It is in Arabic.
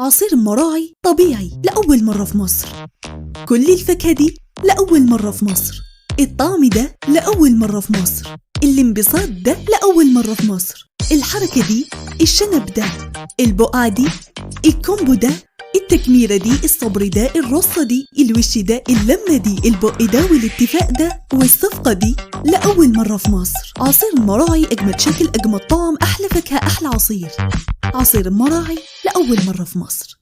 عصير المراعي طبيعي لأول مرة في مصر. كل الفاكهة دي لأول مرة في مصر. الطعم ده لأول مرة في مصر. الانبساط ده لأول مرة في مصر. الحركة دي، الشنب ده، البقعة دي، الكومبو ده، التكميرة دي، الصبر ده، الرصة دي، الوش ده، اللمة دي، البق ده، والاتفاق ده، والصفقة دي لأول مرة في مصر. عصير المراعي، أجمد شكل، أجمد طعم، أحلى فاكهة، أحلى عصير. عصير المراعي لأول مرة في مصر.